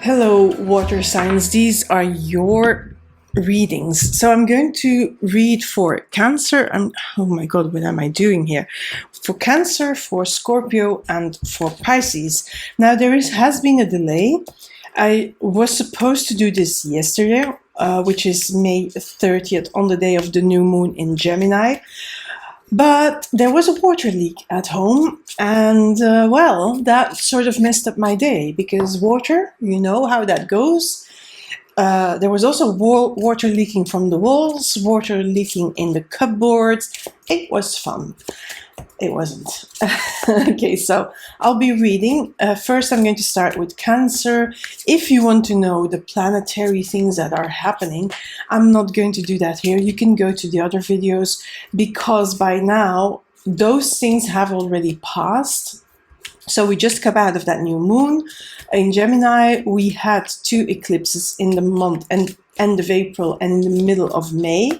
Hello, water signs. These are your readings. So I'm going to read for Cancer. Oh my God, what am I doing here? For Cancer, for Scorpio, and for Pisces. Now has been a delay. I was supposed to do this yesterday, which is May 30th, on the day of the new moon in Gemini. But there was a water leak at home, and well, that sort of messed up my day because water, you know how that goes. There was also water leaking from the walls, water leaking in the cupboards. It was fun. It wasn't. Okay, so I'll be reading. First, I'm going to start with Cancer. If you want to know the planetary things that are happening, I'm not going to do that here. You can go to the other videos because by now, those things have already passed. So we just come out of that new moon. In Gemini, we had 2 eclipses in the month and end of April and in the middle of May.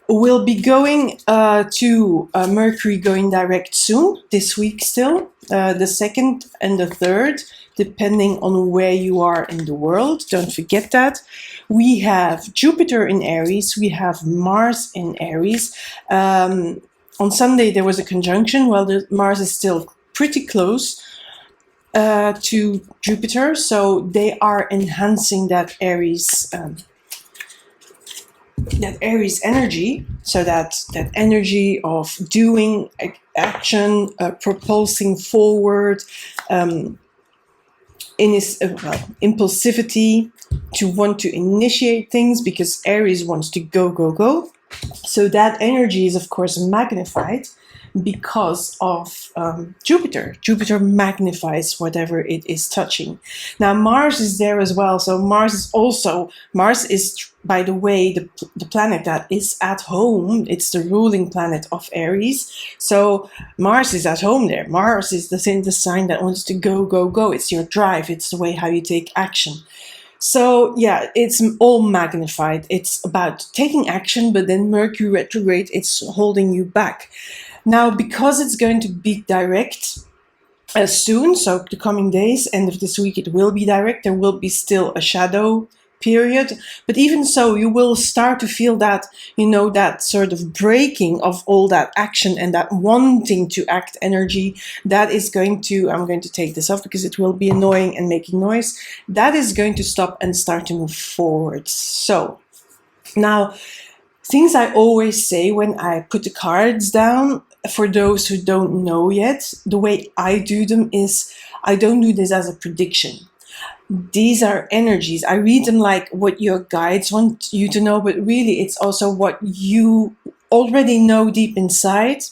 We'll be going to Mercury going direct soon, this week still, the 2nd and the 3rd, depending on where you are in the world. Don't forget that. We have Jupiter in Aries, we have Mars in Aries. On Sunday there was a conjunction. Well, Mars is still pretty close to Jupiter, so they are enhancing that Aries energy, so that energy of doing action, propulsing forward, impulsivity, to want to initiate things, because Aries wants to go. So that energy is of course magnified because of Jupiter. Jupiter magnifies whatever it is touching. Now Mars is there as well. So Mars is, by the way, the planet that is at home. It's the ruling planet of Aries. So Mars is at home there. Mars is the sign that wants to go. It's your drive. It's the way how you take action. So yeah, it's all magnified. It's about taking action, but then Mercury retrograde, it's holding you back. Now, because it's going to be direct soon, so the coming days, end of this week, it will be direct. There will be still a shadow period, but even so, you will start to feel that, that sort of breaking of all that action and that wanting to act energy. That is going to, I'm going to take this off because it will be annoying and making noise. That is going to stop and start to move forward. So now, things I always say when I put the cards down, for those who don't know yet, the way I do them is, I don't do this as a prediction. These are energies. I read them like what your guides want you to know, but really it's also what you already know deep inside,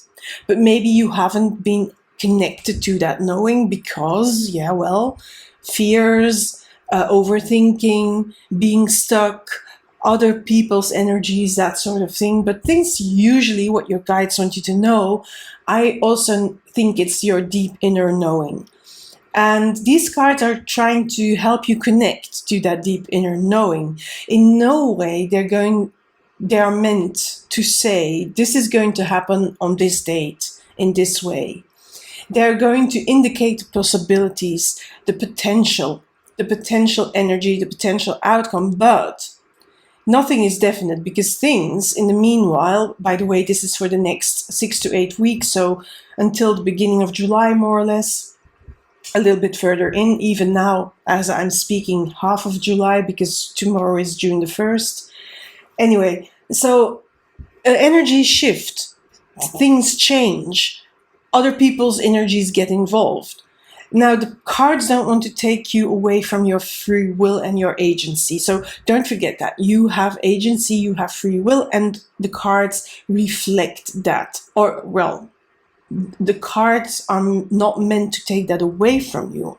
but maybe you haven't been connected to that knowing because, fears, overthinking, being stuck, other people's energies, that sort of thing. But things usually what your guides want you to know, I also think it's your deep inner knowing. And these cards are trying to help you connect to that deep inner knowing. In no way they are meant to say, this is going to happen on this date, in this way. They're going to indicate the possibilities, the potential energy, the potential outcome, but nothing is definite, because things in the meanwhile, by the way, this is for the next 6 to 8 weeks, so until the beginning of July, more or less, a little bit further in, even now as I'm speaking, half of July, because tomorrow is June the 1st. Anyway, so energy shift, things change, other people's energies get involved. Now, the cards don't want to take you away from your free will and your agency. So don't forget that. You have agency, you have free will, and the cards reflect that. Or, well, the cards are not meant to take that away from you.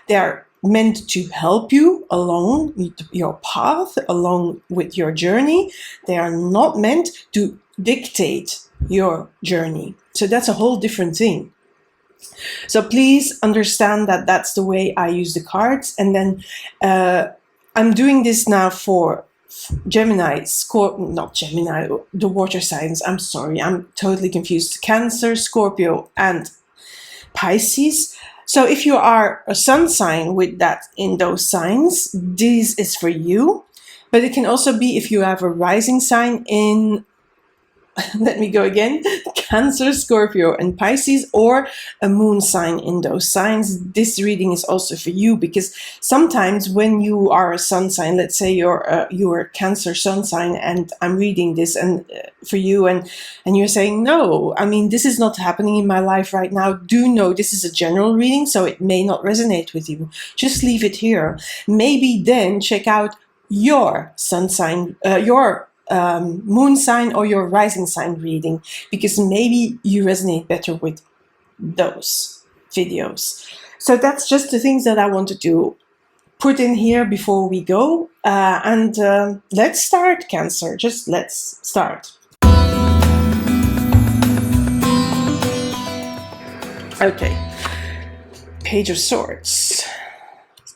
They are meant to help you along your path, along with your journey. They are not meant to dictate your journey. So that's a whole different thing. So please understand that that's the way I use the cards. And then I'm doing this now for Gemini, the water signs. I'm sorry, I'm totally confused. Cancer, Scorpio, and Pisces. So if you are a sun sign with that in those signs, this is for you. But it can also be if you have a rising sign in, let me go again, Cancer, Scorpio, and Pisces, or a moon sign in those signs. This reading is also for you, because sometimes when you are a sun sign, let's say you're a Cancer sun sign, and I'm reading this and for you, and you're saying, no, I mean, this is not happening in my life right now. Do know this is a general reading, so it may not resonate with you. Just leave it here. Maybe then check out your sun sign, your moon sign or your rising sign reading, because maybe you resonate better with those videos. So that's just the things that I wanted to put in here before we go. And let's start, Cancer. Just let's start. Okay. Page of Swords.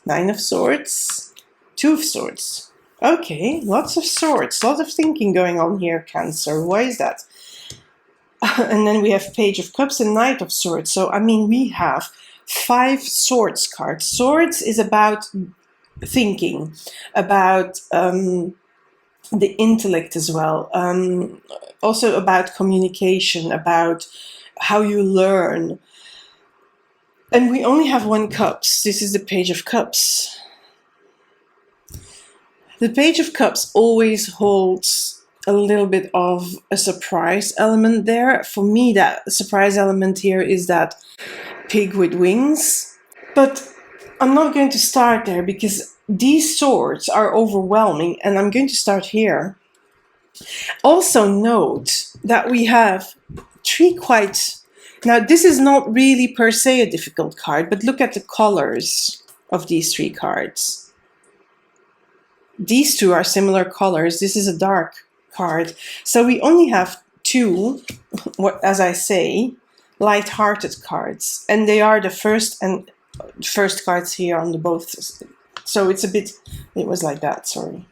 Nine of Swords. Two of Swords. Okay, lots of swords, lots of thinking going on here, Cancer. Why is that? And then we have Page of Cups and Knight of Swords. So, I mean, we have 5 swords cards. Swords is about thinking, about the intellect as well. Also about communication, about how you learn. And we only have 1 Cups. This is the Page of Cups. The Page of Cups always holds a little bit of a surprise element there. For me, that surprise element here is that pig with wings. But I'm not going to start there, because these swords are overwhelming, and I'm going to start here. Also note that we have 3 quite... Now, this is not really per se a difficult card, but look at the colors of these 3 cards. These 2 are similar colors. This is a dark card. So we only have 2, as I say, light-hearted cards. And they are the first cards here on the both. So it's a bit, it was like that, sorry.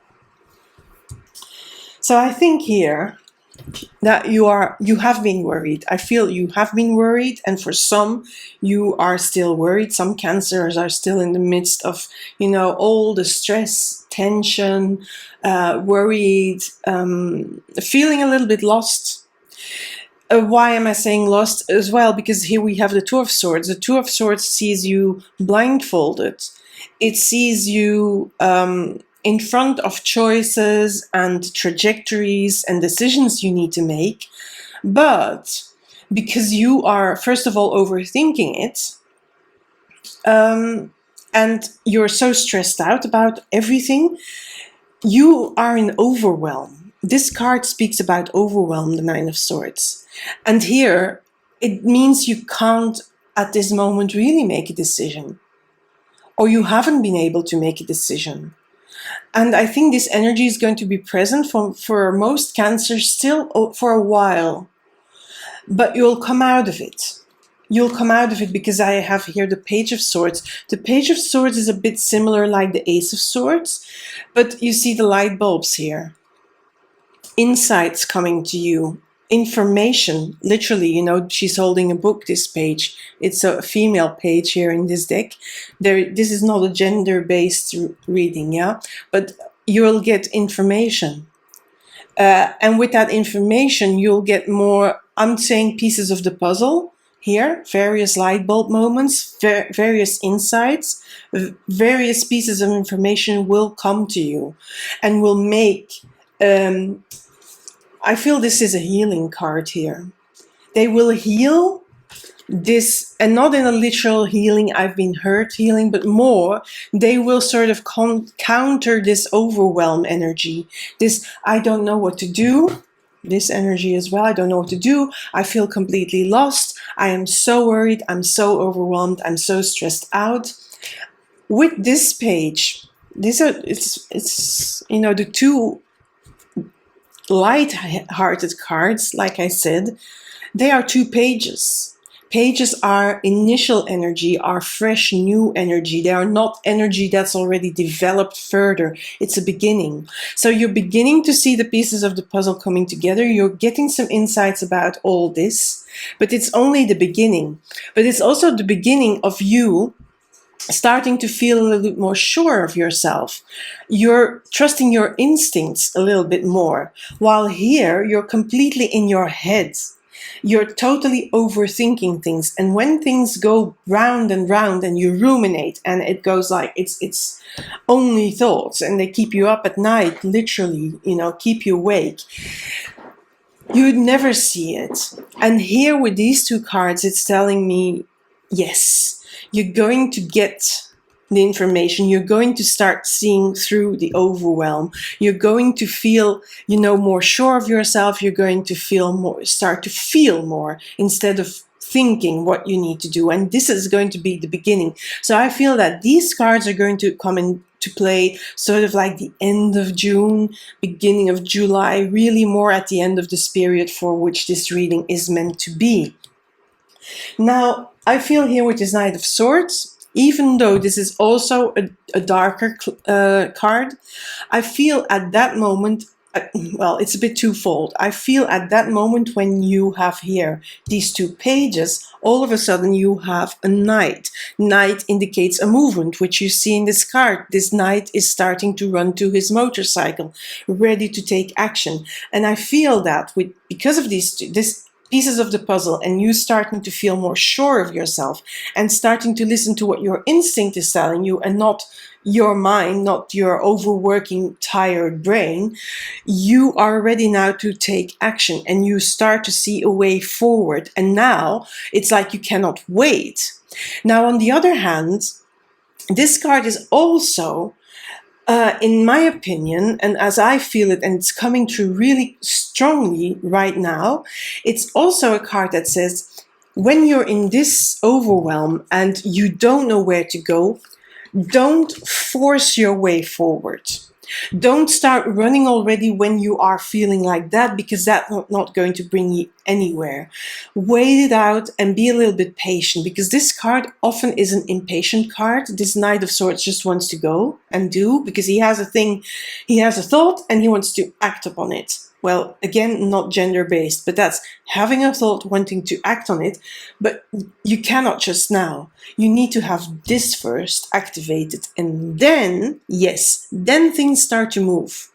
So I think here that you have been worried. I feel you have been worried, and for some you are still worried. Some Cancers are still in the midst of, you know, all the stress, tension, worried, feeling a little bit lost. Why am I saying lost as well? Because here we have the Two of Swords. The Two of Swords sees you blindfolded. It sees you in front of choices and trajectories and decisions you need to make. But because you are, first of all, overthinking it, and you're so stressed out about everything, you are in overwhelm. This card speaks about overwhelm, the Nine of Swords. And here, it means you can't, at this moment, really make a decision. Or you haven't been able to make a decision. And I think this energy is going to be present for most Cancers still for a while. But you'll come out of it. You'll come out of it, because I have here the Page of Swords. The Page of Swords is a bit similar like the Ace of Swords, but you see the light bulbs here. Insights coming to you. Information, literally, you know, she's holding a book, this page. It's a female page here in this deck. This is not a gender-based reading, yeah? But you'll get information. And with that information, you'll get more, I'm saying, pieces of the puzzle here, various light bulb moments, various insights, various pieces of information will come to you and will make... I feel this is a healing card here. They will heal this, and not in a literal healing, I've been hurt healing, but more, they will sort of counter this overwhelm energy. This, I don't know what to do. This energy as well, I don't know what to do. I feel completely lost. I am so worried. I'm so overwhelmed. I'm so stressed out. With this page, it's you know, the 2 light-hearted cards, like I said, they are 2 pages. Pages are initial energy, are fresh, new energy. They are not energy that's already developed further. It's a beginning. So you're beginning to see the pieces of the puzzle coming together. You're getting some insights about all this, but it's only the beginning. But it's also the beginning of you starting to feel a little bit more sure of yourself. You're trusting your instincts a little bit more. While here, you're completely in your head. You're totally overthinking things. And when things go round and round and you ruminate and it goes like it's only thoughts and they keep you up at night, literally, keep you awake, you'd never see it. And here with these two cards, it's telling me, yes, you're going to get the information. You're going to start seeing through the overwhelm. You're going to feel, more sure of yourself. You're going to start to feel more instead of thinking what you need to do. And this is going to be the beginning. So I feel that these cards are going to come into play sort of like the end of June, beginning of July, really more at the end of this period for which this reading is meant to be. Now, I feel here with this Knight of Swords, even though this is also a darker card, I feel at that moment, it's a bit twofold. I feel at that moment when you have here these two pages, all of a sudden you have a knight. Knight indicates a movement, which you see in this card. This knight is starting to run to his motorcycle, ready to take action. And I feel that because of this pieces of the puzzle and you starting to feel more sure of yourself and starting to listen to what your instinct is telling you and not your mind, not your overworking, tired brain, you are ready now to take action and you start to see a way forward. And now it's like you cannot wait. Now, on the other hand, this card is also in my opinion, and as I feel it, and it's coming through really strongly right now, it's also a card that says, when you're in this overwhelm and you don't know where to go, don't force your way forward. Don't start running already when you are feeling like that, because that's not going to bring you anywhere. Wait it out and be a little bit patient, because this card often is an impatient card. This Knight of Swords just wants to go and do, because he has a thought and he wants to act upon it. Well, again, not gender-based, but that's having a thought, wanting to act on it, but you cannot just now. You need to have this first activated, and then, yes, then things start to move.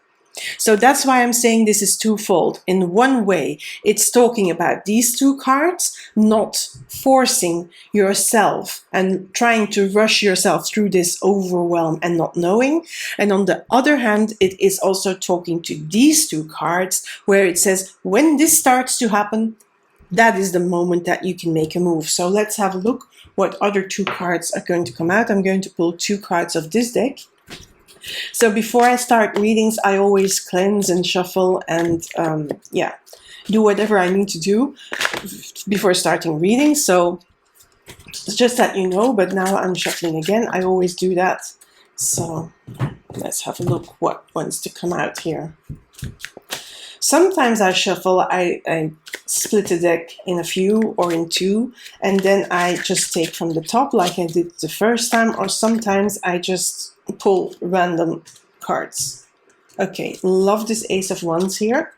So that's why I'm saying this is twofold. In one way, it's talking about these two cards, not forcing yourself and trying to rush yourself through this overwhelm and not knowing. And on the other hand, it is also talking to these two cards where it says, when this starts to happen, that is the moment that you can make a move. So let's have a look what other two cards are going to come out. I'm going to pull two cards of this deck. So before I start readings, I always cleanse and shuffle and do whatever I need to do before starting readings. So it's just that you know, but now I'm shuffling again. I always do that. So let's have a look what wants to come out here. Sometimes I shuffle, I split the deck in a few or in two, and then I just take from the top like I did the first time, or sometimes I just pull random cards. Okay, love this Ace of Wands here,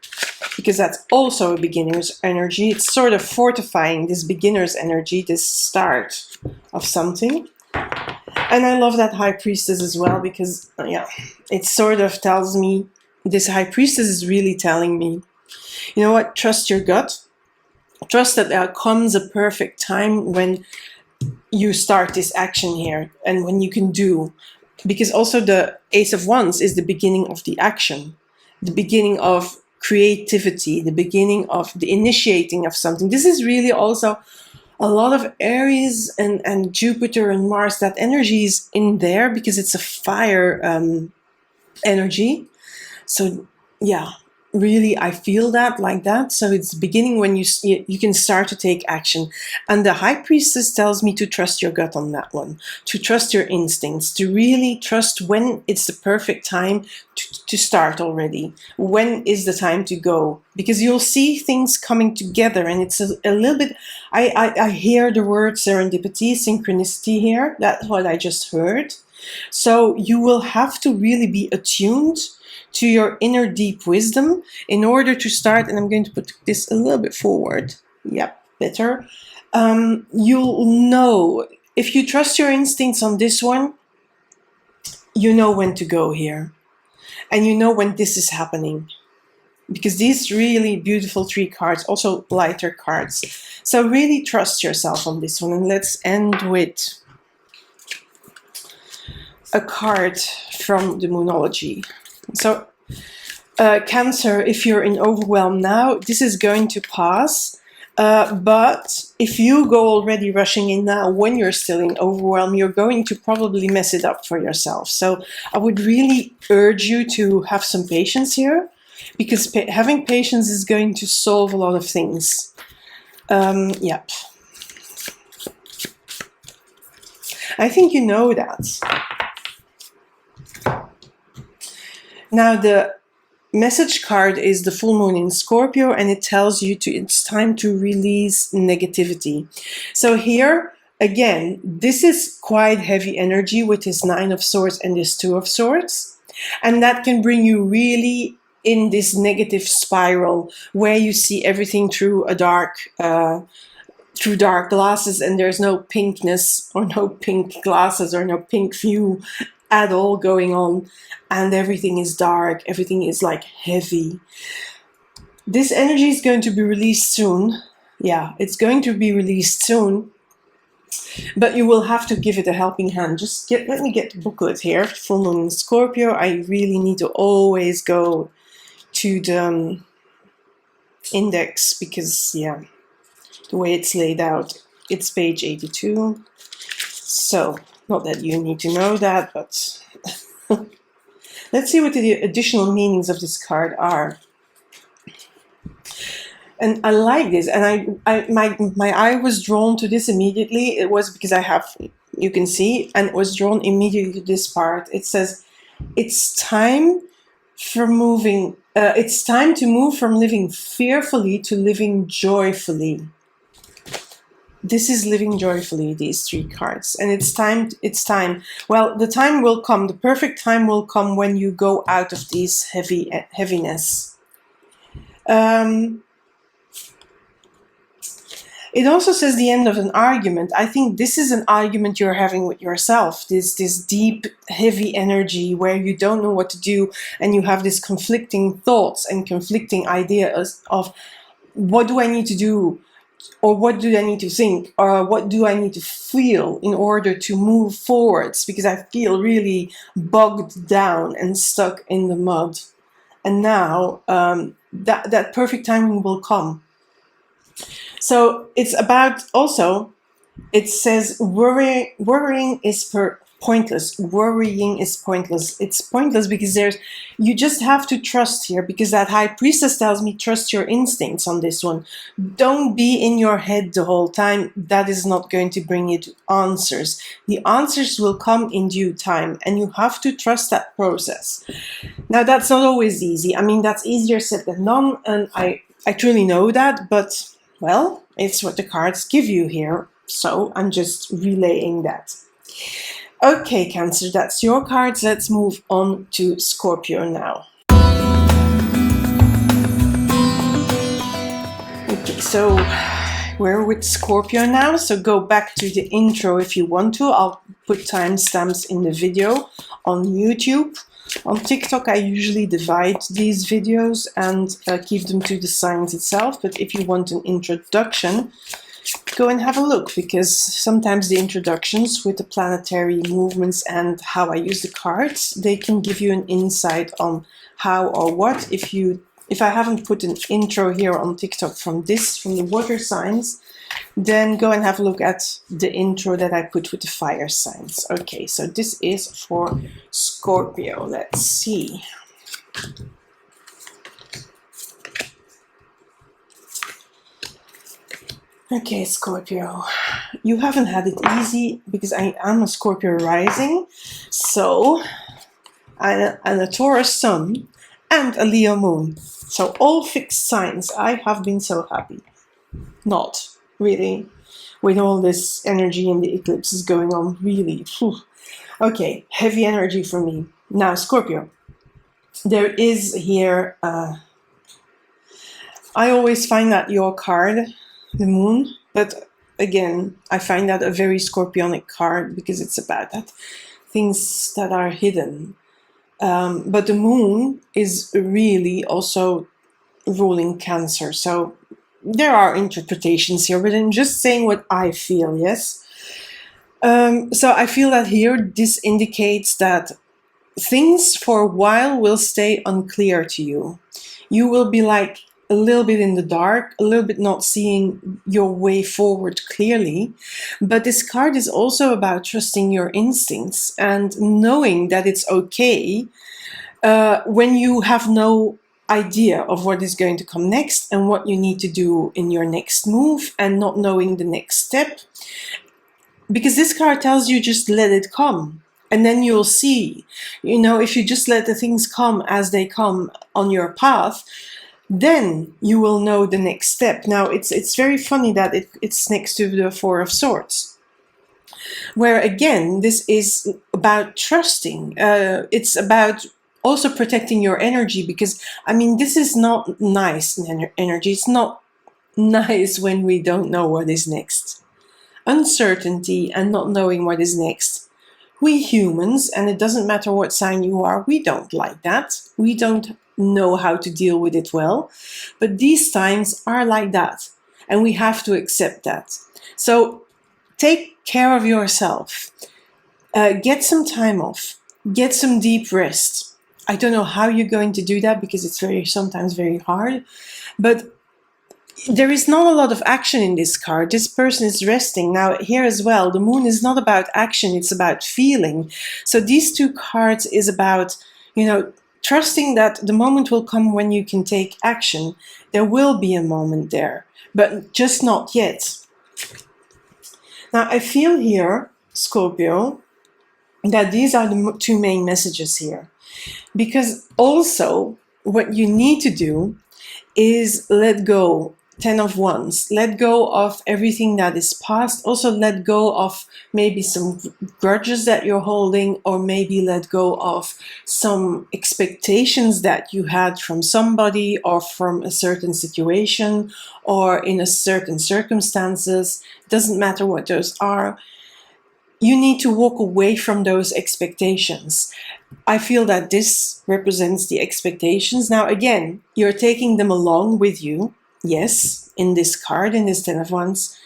because that's also a beginner's energy. It's sort of fortifying this beginner's energy, this start of something. And I love that High Priestess as well, because it sort of tells me, this High Priestess is really telling me, you know what, trust your gut. Trust that there comes a perfect time when you start this action here and when you can do. Because also the Ace of Wands is the beginning of the action, the beginning of creativity, the beginning of the initiating of something. This is really also a lot of Aries and Jupiter and Mars. That energy is in there because it's a fire energy. So yeah, really I feel that like that. So it's beginning when you can start to take action. And the High Priestess tells me to trust your gut on that one, to trust your instincts, to really trust when it's the perfect time to start already? When is the time to go? Because you'll see things coming together, and it's a little bit, I hear the word serendipity, synchronicity here. That's what I just heard. So you will have to really be attuned to your inner deep wisdom in order to start. And I'm going to put this a little bit forward. Yep, better. You'll know, if you trust your instincts on this one, you know when to go here. And you know when this is happening. Because these really beautiful 3 cards, also lighter cards. So really trust yourself on this one. And let's end with a card from the Moonology. So Cancer, if you're in overwhelm now, this is going to pass. But if you go already rushing in now when you're still in overwhelm, you're going to probably mess it up for yourself. So I would really urge you to have some patience here, because having patience is going to solve a lot of things. Yep. I think you know that. Now the message card is the full moon in Scorpio, and it tells you it's time to release negativity. So here, again, this is quite heavy energy with this 9 of Swords and this 2 of Swords. And that can bring you really in this negative spiral where you see everything through dark glasses, and there's no pinkness or no pink glasses or no pink view at all going on, and everything is dark, everything is like heavy. This energy is going to be released soon. Yeah, it's going to be released soon, but you will have to give it a helping hand. Let me get the booklet here. Full moon in Scorpio. I really need to always go to the index, because yeah, the way it's laid out, it's page 82. So not that you need to know that, but let's see what the additional meanings of this card are. And I like this, and my eye was drawn to this immediately. It was because you can see, and it was drawn immediately to this part. It says, it's time to move from living fearfully to living joyfully. This is living joyfully, these 3 cards. And it's time. Well, the time will come. The perfect time will come when you go out of this heaviness. It also says the end of an argument. I think this is an argument you're having with yourself. This deep, heavy energy where you don't know what to do, and you have this conflicting thoughts and conflicting ideas of what do I need to do? Or what do I need to think? Or what do I need to feel in order to move forwards? Because I feel really bogged down and stuck in the mud. And now that perfect timing will come. So it's about also, it says worrying is pointless. Worrying is pointless. It's pointless because you just have to trust here, because that High Priestess tells me trust your instincts on this one. Don't be in your head the whole time. That is not going to bring you to answers. The answers will come in due time, and you have to trust that process. Now, that's not always easy. I mean, that's easier said than done, and I truly know that, but, well, it's what the cards give you here, so I'm just relaying that. Okay, Cancer, that's your cards. Let's move on to Scorpio now. Okay, so we're with Scorpio now, so go back to the intro if you want to. I'll put timestamps in the video on YouTube. On TikTok, I usually divide these videos and keep them to the signs itself, but if you want an introduction, go and have a look, because sometimes the introductions with the planetary movements and how I use the cards, they can give you an insight on how or what. If I haven't put an intro here on TikTok from the water signs, then go and have a look at the intro that I put with the fire signs. Okay, so this is for Scorpio. Let's see. Okay, Scorpio, you haven't had it easy, because I am a Scorpio rising, so and a Taurus sun, and a Leo moon. So all fixed signs. I have been so happy. Not really, with all this energy and the eclipses going on, really. Phew. Okay, heavy energy for me. Now, Scorpio. There is here, I always find that your card, the moon, but again, I find that a very scorpionic card because it's about that things that are hidden. But the moon is really also ruling Cancer. So there are interpretations here, but I'm just saying what I feel, yes? So I feel that here this indicates that things for a while will stay unclear to you. You will be like a little bit in the dark, a little bit not seeing your way forward clearly. But this card is also about trusting your instincts and knowing that it's okay when you have no idea of what is going to come next and what you need to do in your next move and not knowing the next step. Because this card tells you just let it come. And then you'll see, if you just let the things come as they come on your path, then you will know the next step. Now, it's very funny that it's next to the Four of Swords, where again, this is about trusting. It's about also protecting your energy, because, this is not nice energy. It's not nice when we don't know what is next. Uncertainty and not knowing what is next. We humans, and it doesn't matter what sign you are, we don't like that. We don't know how to deal with it well. But these times are like that, and we have to accept that. So take care of yourself. Get some time off. Get some deep rest. I don't know how you're going to do that because it's sometimes very hard. But there is not a lot of action in this card. This person is resting. Now, here as well, the moon is not about action, it's about feeling. So these two cards is about, trusting that the moment will come when you can take action. There will be a moment there, but just not yet. Now, I feel here, Scorpio, that these are the two main messages here. Because also, what you need to do is let go. 10 of Wands. Let go of everything that is past. Also let go of maybe some grudges that you're holding, or maybe let go of some expectations that you had from somebody or from a certain situation or in a certain circumstances. Doesn't matter what those are. You need to walk away from those expectations. I feel that this represents the expectations. Now, again, you're taking them along with you. Yes, in this card, in this 10 of Wands.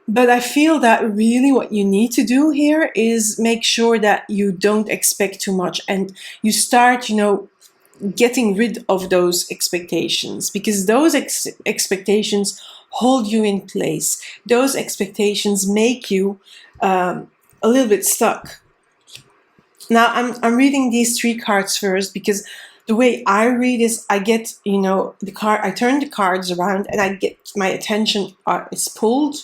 But I feel that really what you need to do here is make sure that you don't expect too much and you start, getting rid of those expectations, because those expectations hold you in place. Those expectations make you a little bit stuck. Now, I'm reading these three cards first because the way I read is I get, the card, I turn the cards around and I get my attention is pulled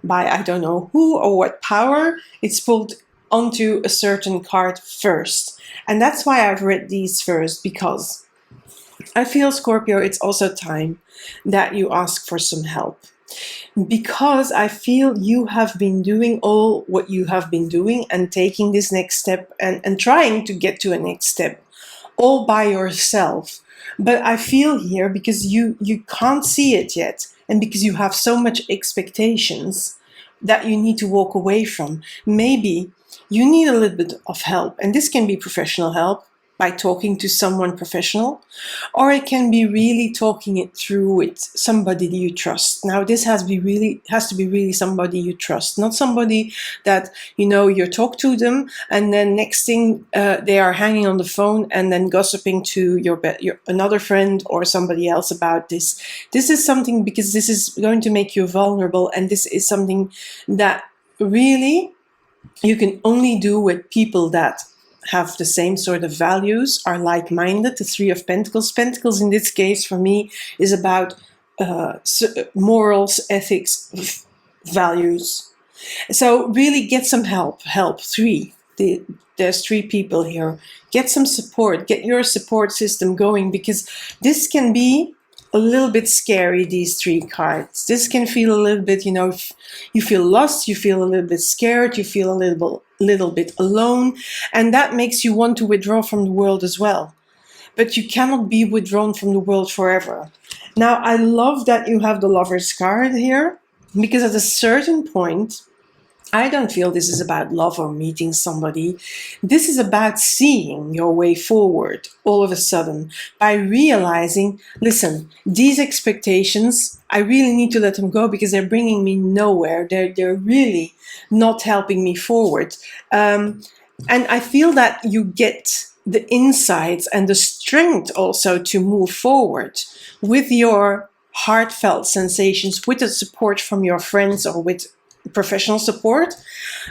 by I don't know who or what power. It's pulled onto a certain card first. And that's why I've read these first, because I feel, Scorpio, it's also time that you ask for some help. Because I feel you have been doing all what you have been doing and taking this next step and trying to get to a next step all by yourself. But I feel here, because you can't see it yet, and because you have so much expectations that you need to walk away from, maybe you need a little bit of help. And this can be professional help by talking to someone professional, or it can be really talking it through with somebody that you trust. Now, this has to be really somebody you trust, not somebody that, you talk to them and then next thing they are hanging on the phone and then gossiping to your another friend or somebody else about this. This is something, because this is going to make you vulnerable, and this is something that really you can only do with people that have the same sort of values, are like-minded. The Three of Pentacles. Pentacles in this case for me is about morals, ethics, values. So really get some help. Three. there's 3 people here. Get some support. Get your support system going, because this can be a little bit scary, these 3 cards. This can feel a little bit, if you feel lost, you feel a little bit scared, you feel a little bit alone, and that makes you want to withdraw from the world as well. But you cannot be withdrawn from the world forever. Now, I love that you have the Lover's card here, because at a certain point, I don't feel this is about love or meeting somebody. This is about seeing your way forward all of a sudden by realizing, listen, these expectations, I really need to let them go because they're bringing me nowhere. They're really not helping me forward. And I feel that you get the insights and the strength also to move forward with your heartfelt sensations, with the support from your friends or with professional support.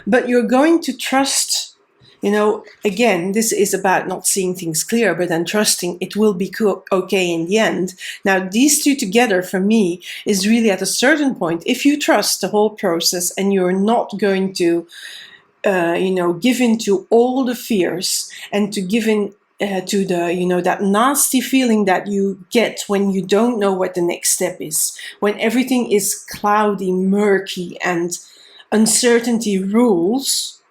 But you're going to trust, again, this is about not seeing things clear, but then trusting it will be okay in the end. Now, these 2 together for me is really at a certain point, if you trust the whole process and you're not going to give in to all the fears and to give in to the, that nasty feeling that you get when you don't know what the next step is, when everything is cloudy, murky, and uncertainty rules.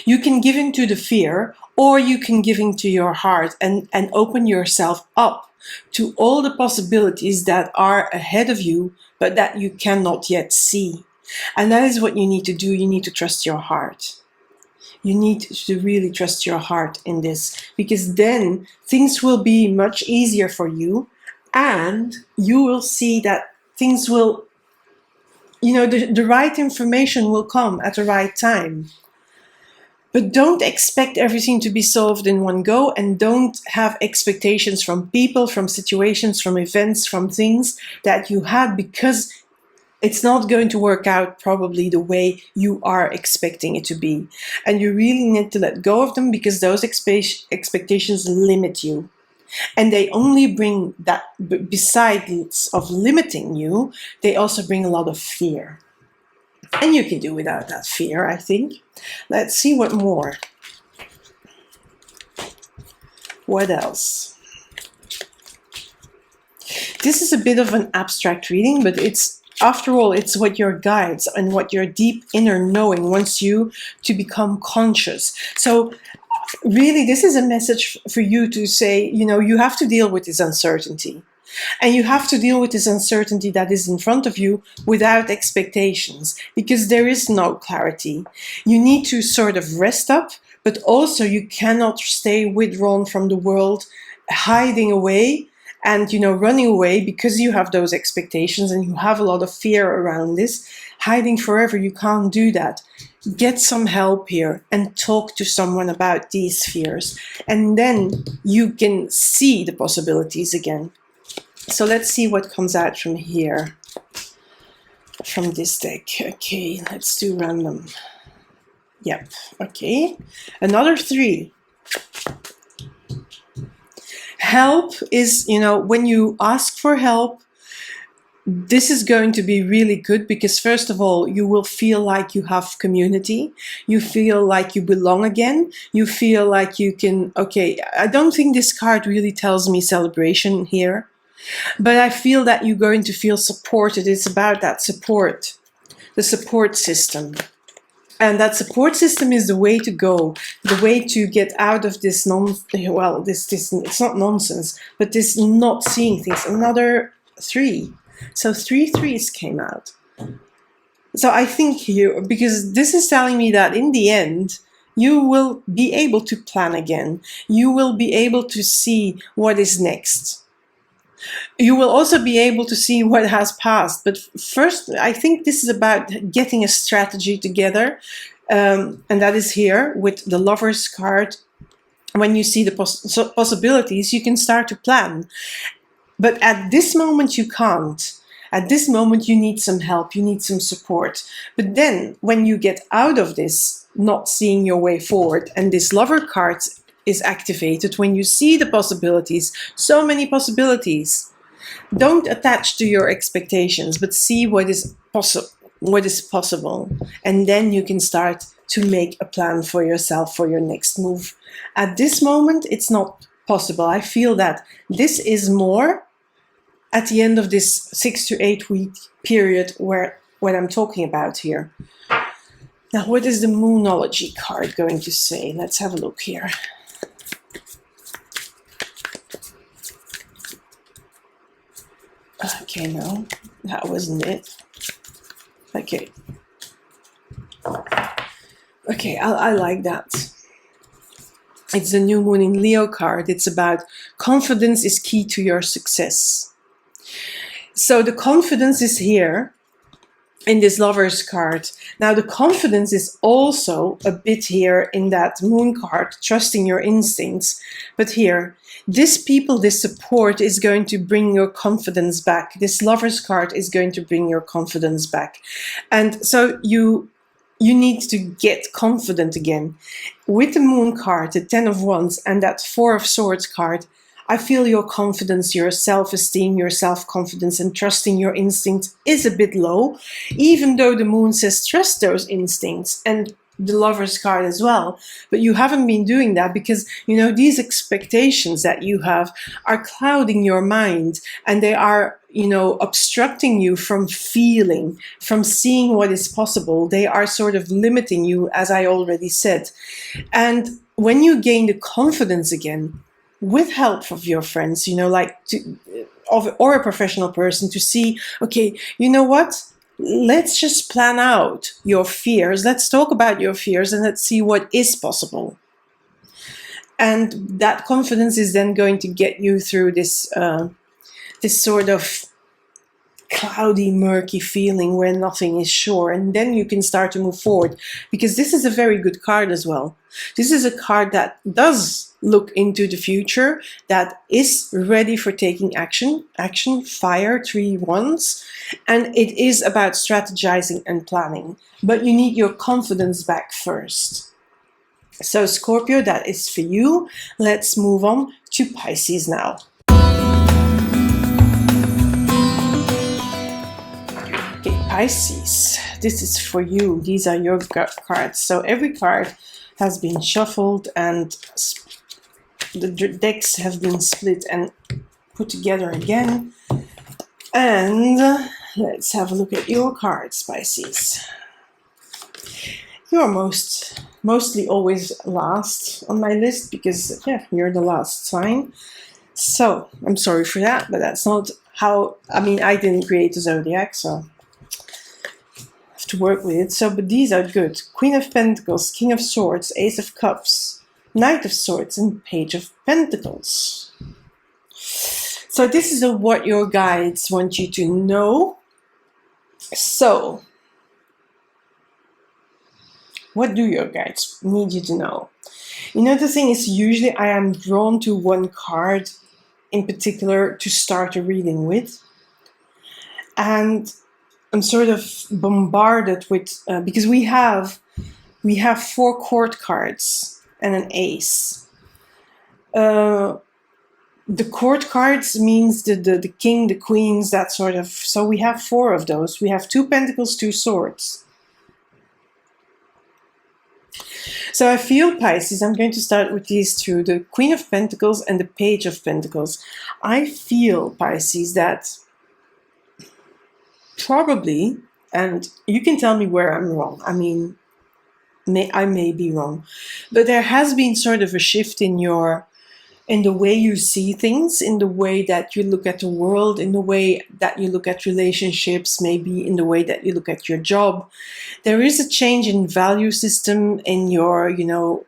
You can give in to the fear, or you can give in to your heart and open yourself up to all the possibilities that are ahead of you, but that you cannot yet see. And that is what you need to do. You need to trust your heart. You need to really trust your heart in this, because then things will be much easier for you, and you will see that things will, the right information will come at the right time. But don't expect everything to be solved in one go, and don't have expectations from people, from situations, from events, from things that you had, because it's not going to work out probably the way you are expecting it to be. And you really need to let go of them, because those expectations limit you. And they only bring that, besides of limiting you, they also bring a lot of fear. And you can do without that fear, I think. Let's see what more. What else? This is a bit of an abstract reading, but after all, it's what your guides and what your deep inner knowing wants you to become conscious. So really, this is a message for you to say, you have to deal with this uncertainty. And you have to deal with this uncertainty that is in front of you without expectations, because there is no clarity. You need to sort of rest up, but also you cannot stay withdrawn from the world, hiding away, and running away because you have those expectations and you have a lot of fear around this. Hiding forever, you can't do that. Get some help here and talk to someone about these fears, and then you can see the possibilities again. So let's see what comes out from here, from this deck. Okay, let's do random. Yep, okay. Another 3. Help is, when you ask for help, this is going to be really good, because first of all, you will feel like you have community. You feel like you belong again. You feel like you can, I don't think this card really tells me celebration here, but I feel that you're going to feel supported. It's about that support, the support system. And that support system is the way to go, the way to get out of this it's not nonsense, but this not seeing things. Another 3. So 3 3s came out. So I think here, because this is telling me that in the end, you will be able to plan again. You will be able to see what is next. You will also be able to see what has passed. But first, I think this is about getting a strategy together. And that is here with the Lover's card. When you see the possibilities, you can start to plan. But at this moment, you can't. At this moment, you need some help. You need some support. But then when you get out of this, not seeing your way forward, and this Lover card is activated, when you see the possibilities, so many possibilities, don't attach to your expectations, but see what is possible. And then you can start to make a plan for yourself for your next move. At this moment, it's not possible. I feel that this is more at the end of this 6 to 8 week period where what I'm talking about here. Now, what is the Moonology card going to say? Let's have a look here. Okay, no, that wasn't it. Okay. Okay, I like that. It's the new moon in Leo card. It's about confidence is key to your success. So the confidence is here in this Lover's card. Now the confidence is also a bit here in that Moon card, trusting your instincts. But here, this people, this support is going to bring your confidence back. This Lover's card is going to bring your confidence back. And so you need to get confident again. With the Moon card, the 10 of Wands, and that 4 of Swords card, I feel your confidence, your self-esteem, your self-confidence and trusting your instincts is a bit low, even though the Moon says trust those instincts, and the Lover's card as well. But you haven't been doing that because, you know, these expectations that you have are clouding your mind, and they are, you know, obstructing you from feeling, from seeing what is possible. They are sort of limiting you, as I already said. And when you gain the confidence again, with help of your friends, you know, like or a professional person, to see, okay, you know what? Let's just plan out your fears. Let's talk about your fears and let's see what is possible. And that confidence is then going to get you through this this sort of cloudy, murky feeling where nothing is sure, and then you can start to move forward, because this is a very good card as well. This is a card that does look into the future, that is ready for taking action. Fire, 3 wands, and it is about strategizing and planning, but you need your confidence back first. So Scorpio, that is for you. Let's move on to Pisces now. Okay, Pisces, this is for you. These are your cards. So every card has been shuffled and the decks have been split and put together again. And let's have a look at your cards, Pisces. You're mostly always last on my list because, yeah, you're the last sign. So I'm sorry for that, but that's not how, I mean, I didn't create the zodiac, so to work with it. So, but these are good. Queen of Pentacles, King of Swords, Ace of Cups, Knight of Swords, and Page of Pentacles. So this is what your guides want you to know. So, what do your guides need you to know? You know, the thing is, usually I am drawn to one card in particular to start a reading with. And I'm sort of bombarded with, because we have 4 court cards and an ace. The court cards means the king, the queens, that sort of, so we have 4 of those. We have 2 pentacles, 2 swords. So I feel, Pisces, I'm going to start with these 2, the Queen of Pentacles and the Page of Pentacles. I feel, Pisces, that probably, and you can tell me where I'm wrong, I mean, I may be wrong, but there has been sort of a shift in the way you see things, in the way that you look at the world, in the way that you look at relationships, maybe in the way that you look at your job. There is a change in value system, in your, you know,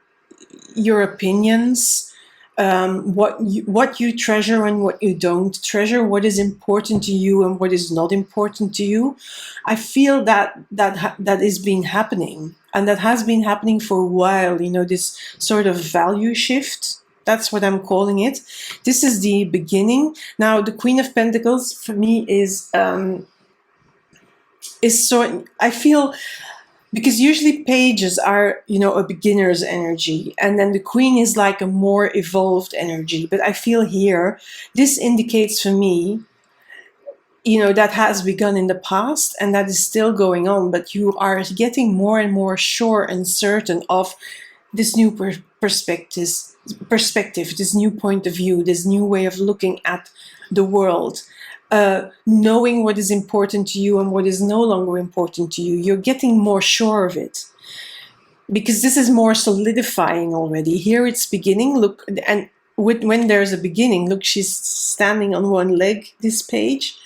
your opinions, what you treasure and what you don't treasure, what is important to you and what is not important to you. I feel that is been happening, and that has been happening for a while, you know, this sort of value shift. That's what I'm calling it. This is the beginning. Now, the Queen of Pentacles for me is so, I feel, because usually pages are, you know, a beginner's energy, and then the Queen is like a more evolved energy. But I feel here, this indicates for me that has begun in the past and that is still going on, but you are getting more and more sure and certain of this new perspective, this new point of view, this new way of looking at the world, knowing what is important to you and what is no longer important to you. You're getting more sure of it because this is more solidifying already. Here it's beginning. Look, and when there's a beginning, look, she's standing on one leg, this page.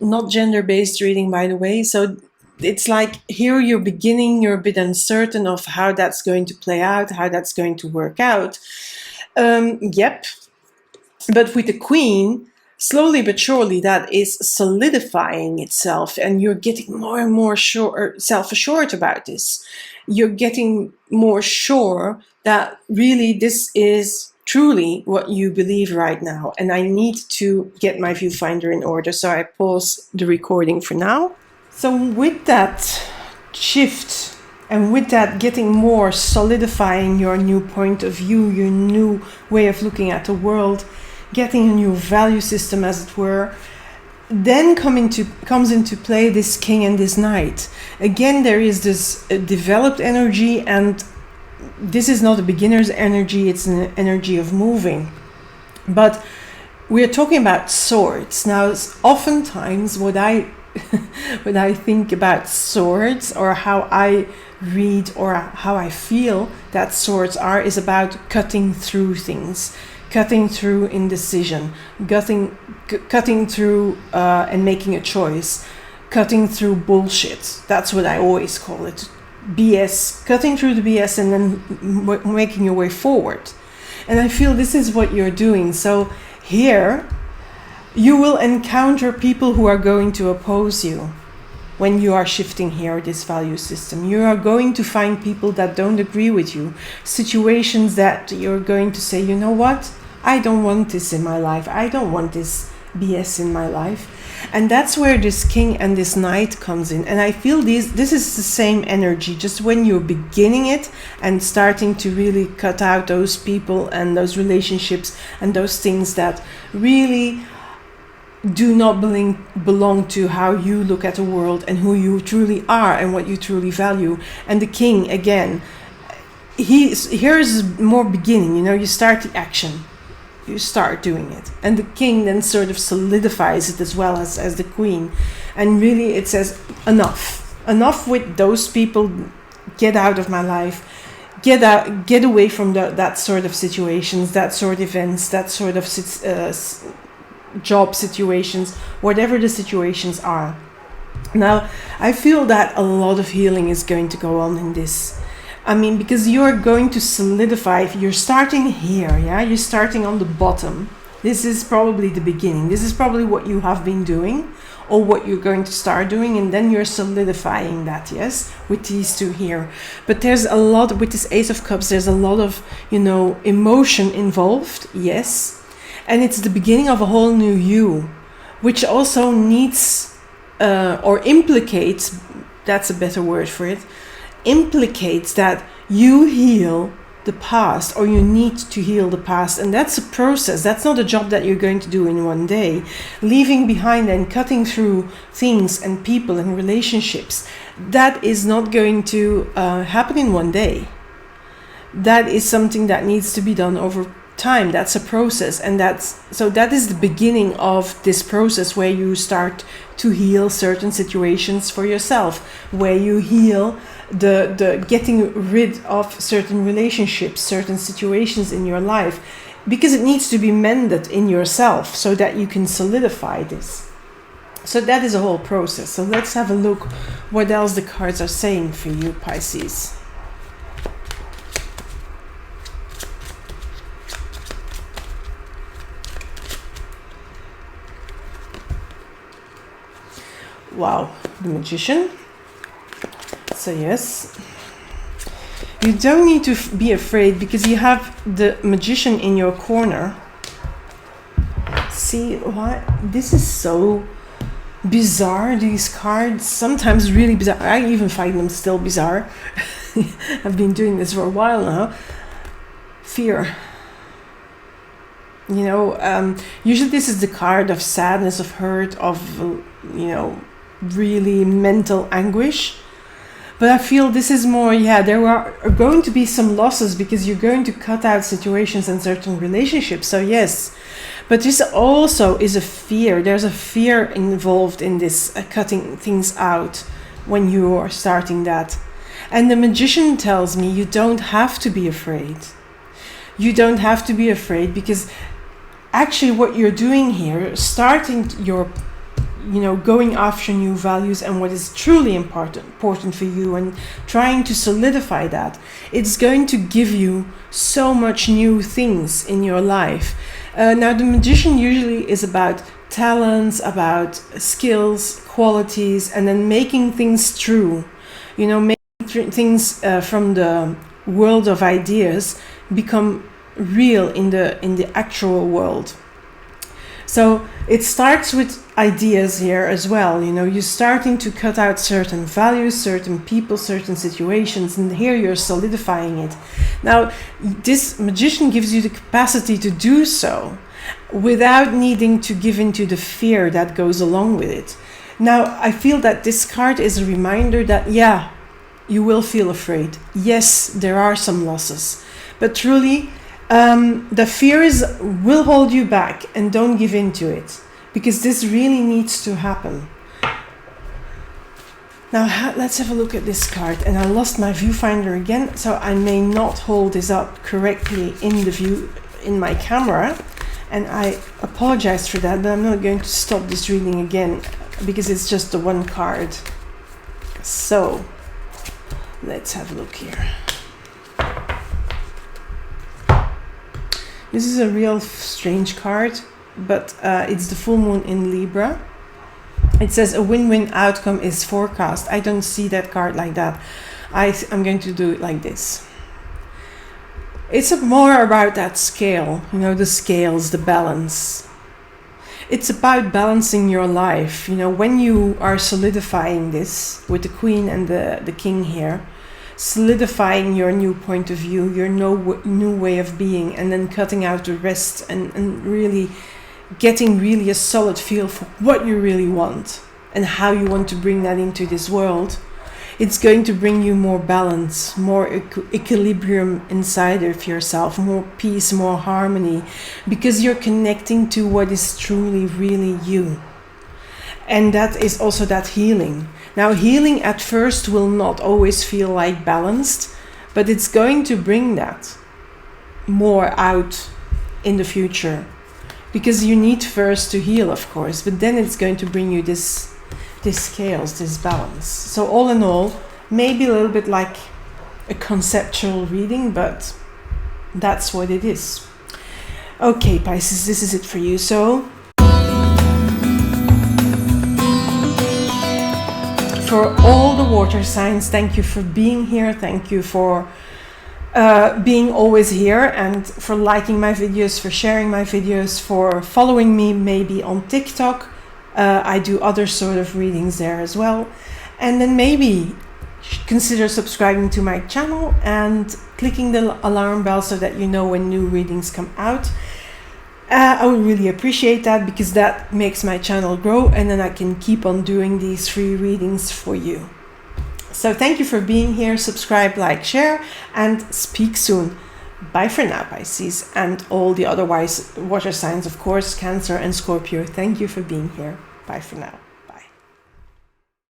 Not gender-based reading, by the way. So it's like here you're beginning, you're a bit uncertain of how that's going to play out, how that's going to work out. Yep. But with the Queen, slowly but surely that is solidifying itself and you're getting more and more self-assured about this. You're getting more sure that really this is truly what you believe right now. And I need to get my viewfinder in order, so I pause the recording for now. So with that shift and with that getting more solidifying your new point of view, your new way of looking at the world, getting a new value system, as it were, then comes into play this King and this Knight. Again, there is this developed energy, and this is not a beginner's energy, it's an energy of moving. But we're talking about swords. Now, oftentimes what I when I think about swords, or how I read or how I feel that swords are, is about cutting through things, cutting through indecision, cutting through and making a choice, cutting through bullshit. That's what I always call it. BS, cutting through the BS and then making your way forward. And I feel this is what you're doing. So here you will encounter people who are going to oppose you when you are shifting here this value system. You are going to find people that don't agree with you, situations that you're going to say, you know what, I don't want this in my life, I don't want this BS in my life. And that's where this King and this Knight comes in. And I feel this is the same energy, just when you're beginning it and starting to really cut out those people and those relationships and those things that really do not belong to how you look at the world and who you truly are and what you truly value. And the King, again, here's more beginning, you start the action. You start doing it. And the King then sort of solidifies it as well as the Queen. And really it says, enough with those people, get out of my life, get away from that sort of situations, that sort of events, that sort of job situations, whatever the situations are. Now, I feel that a lot of healing is going to go on in this. I mean, because you're going to solidify, if you're starting here, you're starting on the bottom. This is probably the beginning. This is probably what you have been doing or what you're going to start doing, and then you're solidifying that, yes, with these two here. But there's a lot, with this Ace of Cups, there's a lot of, emotion involved, yes. And it's the beginning of a whole new you, which also needs, or implicates, that's a better word for it, implicates that you heal the past, or you need to heal the past. And that's a process. That's not a job that you're going to do in one day. Leaving behind and cutting through things and people and relationships, that is not going to happen in one day. That is something that needs to be done over time. That's a process, and that is the beginning of this process, where you start to heal certain situations for yourself, where you heal the getting rid of certain relationships, certain situations in your life, because it needs to be mended in yourself so that you can solidify this. So that is a whole process. So let's have a look what else the cards are saying for you, Pisces. Wow, the Magician. So yes, you don't need to be afraid, because you have the Magician in your corner. See what? This is so bizarre, these cards. Sometimes really bizarre. I even find them still bizarre. I've been doing this for a while now. Fear. Usually this is the card of sadness, of hurt, of, really mental anguish. But I feel this is more, there are going to be some losses because you're going to cut out situations and certain relationships. So yes, but this also is a fear. There's a fear involved in this cutting things out when you are starting that. And the Magician tells me you don't have to be afraid. You don't have to be afraid because actually what you're doing here, starting your going after new values and what is truly important for you and trying to solidify that, it's going to give you so much new things in your life. Now, the Magician usually is about talents, about skills, qualities, and then making things true. Making things from the world of ideas become real in the actual world. So it starts with ideas here as well. You're starting to cut out certain values, certain people, certain situations, and here you're solidifying it. Now, this Magician gives you the capacity to do so without needing to give into the fear that goes along with it. Now, I feel that this card is a reminder that, you will feel afraid. Yes, there are some losses, but truly, the fears will hold you back, and don't give in to it because this really needs to happen. Now let's have a look at this card. And I lost my viewfinder again, so I may not hold this up correctly in my camera, and I apologize for that, but I'm not going to stop this reading again because it's just the one card. So let's have a look here. This is a real strange card, but it's the full moon in Libra. It says a win-win outcome is forecast. I don't see that card like that. I'm going to do it like this. It's more about that scale, the scales, the balance. It's about balancing your life. When you are solidifying this with the Queen and the King here, solidifying your new point of view, your new way of being, and then cutting out the rest and really getting really a solid feel for what you really want and how you want to bring that into this world. It's going to bring you more balance, more equilibrium inside of yourself, more peace, more harmony, because you're connecting to what is truly really you. And that is also that healing. Now, healing at first will not always feel like balanced, but it's going to bring that more out in the future. Because you need first to heal, of course, but then it's going to bring you this chaos, this balance. So all in all, maybe a little bit like a conceptual reading, but that's what it is. Okay, Pisces, this is it for you. So for all the water signs, thank you for being here. Thank you for being always here, and for liking my videos, for sharing my videos, for following me maybe on TikTok. I do other sort of readings there as well. And then maybe consider subscribing to my channel and clicking the alarm bell so that you know when new readings come out. I would really appreciate that, because that makes my channel grow, and then I can keep on doing these free readings for you. So thank you for being here. Subscribe, like, share, and speak soon. Bye for now, Pisces, and all the otherwise water signs, of course, Cancer and Scorpio. Thank you for being here. Bye for now.